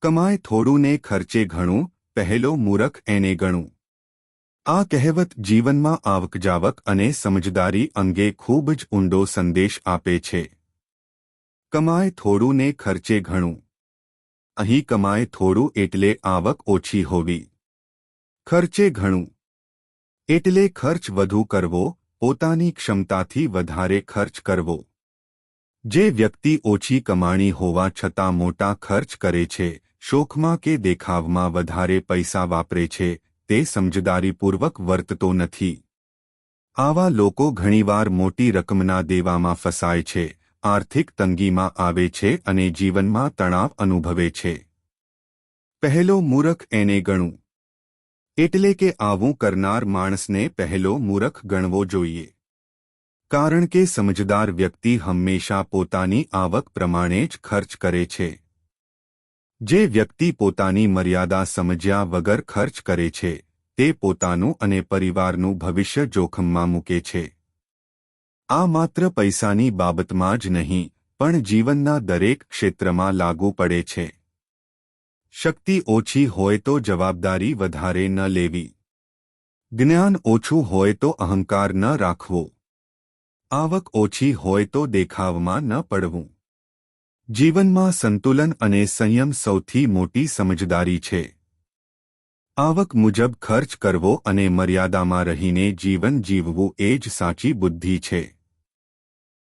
કમાય થોડું ને ખર્ચે ઘણું, પહેલો મૂરખ એને ગણું। આ કહેવત જીવનમાં આવકજાવક અને સમજદારી અંગે ખૂબ જ ઊંડો સંદેશ આપે છે। કમાય થોડું ને ખર્ચે ઘણું। અહીં કમાય થોડું એટલે આવક ઓછી હોવી, ખર્ચે ઘણું એટલે ખર્ચ વધુ કરવો, પોતાની ક્ષમતાથી વધારે ખર્ચ કરવો। જે વ્યક્તિ ઓછી કમાણી હોવા છતાં મોટા ખર્ચ કરે છે, શોખમાં કે દેખાવમાં વધારે પૈસા વાપરે છે, તે સમજદારીપૂર્વક વર્તતો નથી। આવા લોકો ઘણીવાર મોટી રકમના દેવામાં ફસાય છે, આર્થિક તંગીમાં આવે છે અને જીવનમાં તણાવ અનુભવે છે। પહેલો મૂરખ એને ગણું એટલે કે આવું કરનાર માણસને પહેલો મૂરખ ગણવો જોઈએ। કારણ કે સમજદાર વ્યક્તિ હંમેશા પોતાની આવક પ્રમાણે જ ખર્ચ કરે છે। જે વ્યક્તિ પોતાની મર્યાદા સમજ્યા વગર ખર્ચ કરે છે, તે પોતાનું અને પરિવારનું ભવિષ્ય જોખમમાં મૂકે છે। આ માત્ર પૈસાની બાબતમાં જ નહીં, પણ જીવનના દરેક ક્ષેત્રમાં લાગુ પડે છે। શક્તિ ઓછી હોય તો જવાબદારી વધારે ન લેવી, જ્ઞાન ઓછું હોય તો અહંકાર ન રાખવો, આવક ઓછી હોય તો દેખાવમાં ન પડવું। જીવનમાં સંતુલન અને સંયમ સૌથી મોટી સમજદારી છે। આવક મુજબ ખર્ચ કરવો અને મર્યાદામાં રહીને જીવન જીવવું એ જ સાચી બુદ્ધિ છે।